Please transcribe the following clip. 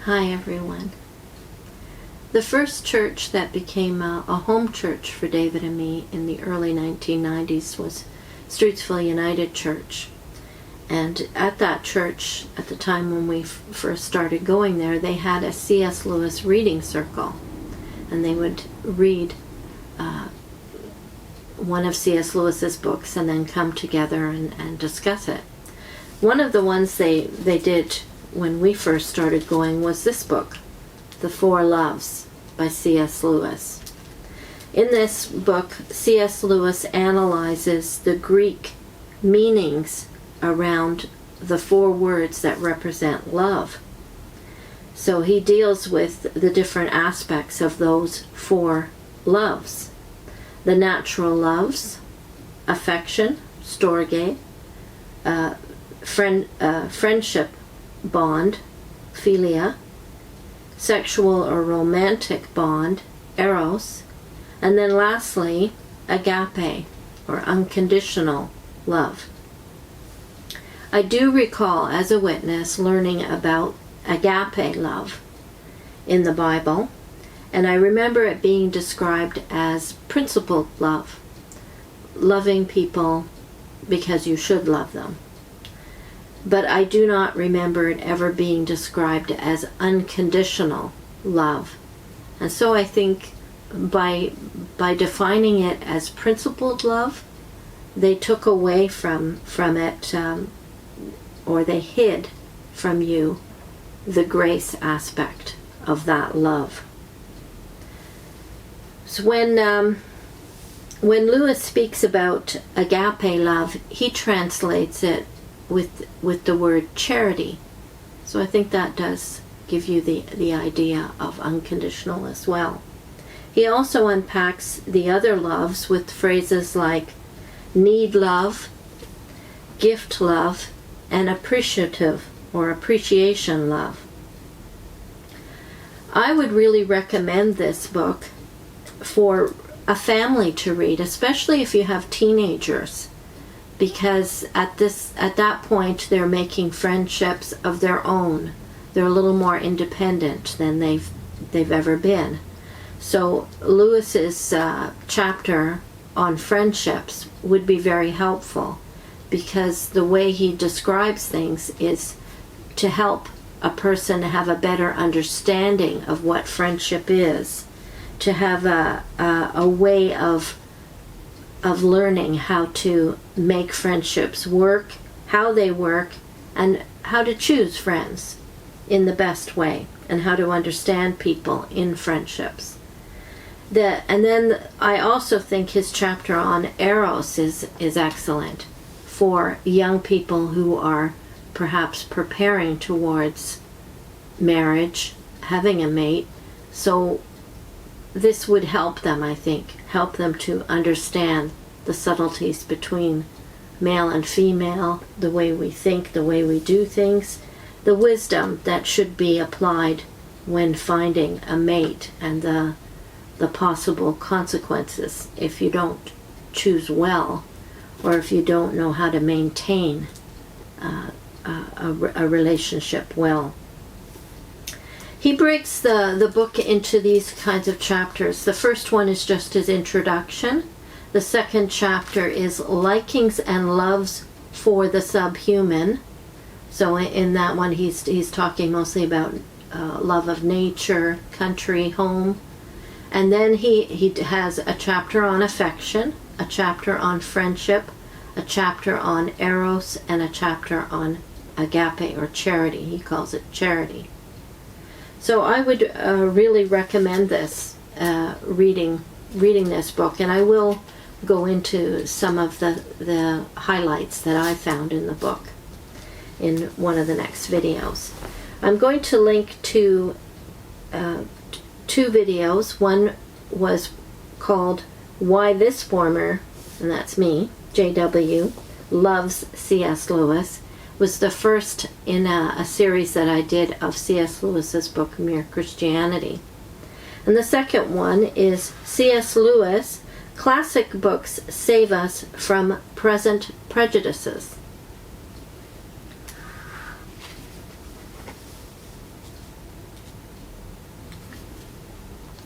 Hi everyone. The first church that became a home church for David and me in the early 1990s was Streetsville United Church. And at that church, at the time when we first started going there, they had a C.S. Lewis reading circle. And they would read one of C.S. Lewis's books and then come together and discuss it. One of the ones they did when we first started going was this book, The Four Loves by C.S. Lewis. In this book, C.S. Lewis analyzes the Greek meanings around the four words that represent love. So he deals with the different aspects of those four loves. The natural loves, affection, storge, friendship bond, philia, sexual or romantic bond, eros, and then lastly, agape, or unconditional love. I do recall as a witness learning about agape love in the Bible, and I remember it being described as principled love, loving people because you should love them. But I do not remember it ever being described as unconditional love. And so I think by defining it as principled love, they took away from it, or they hid from you the grace aspect of that love. So when Lewis speaks about agape love, he translates it with the word charity. So I think that does give you the idea of unconditional as well. He also unpacks the other loves with phrases like need love, gift love, and appreciative or appreciation love. I would really recommend this book for a family to read, especially if you have teenagers, because at that point they're making friendships of their own. They're a little more independent than they've ever been. So Lewis's chapter on friendships would be very helpful, because the way he describes things is to help a person have a better understanding of what friendship is, to have a way of learning how to make friendships work, how they work, and how to choose friends in the best way, and how to understand people in friendships. And then I also think his chapter on eros is excellent for young people who are perhaps preparing towards marriage, having a mate. So this would help them, I think, help them to understand the subtleties between male and female, the way we think, the way we do things, the wisdom that should be applied when finding a mate, and the possible consequences if you don't choose well, or if you don't know how to maintain a relationship well. He breaks the book into these kinds of chapters. The first one is just his introduction. The second chapter is likings and loves for the subhuman. So in that one he's talking mostly about love of nature, country, home. And then he has a chapter on affection, a chapter on friendship, a chapter on eros, and a chapter on agape, or charity. He calls it charity. So I would really recommend this, reading this book, and I will go into some of the highlights that I found in the book in one of the next videos. I'm going to link to two videos. One was called Why This Former, and that's me, JW, loves C.S. Lewis. Was the first in a series that I did of C.S. Lewis's book, Mere Christianity. And the second one is C.S. Lewis, Classic Books Save Us from Present Prejudices.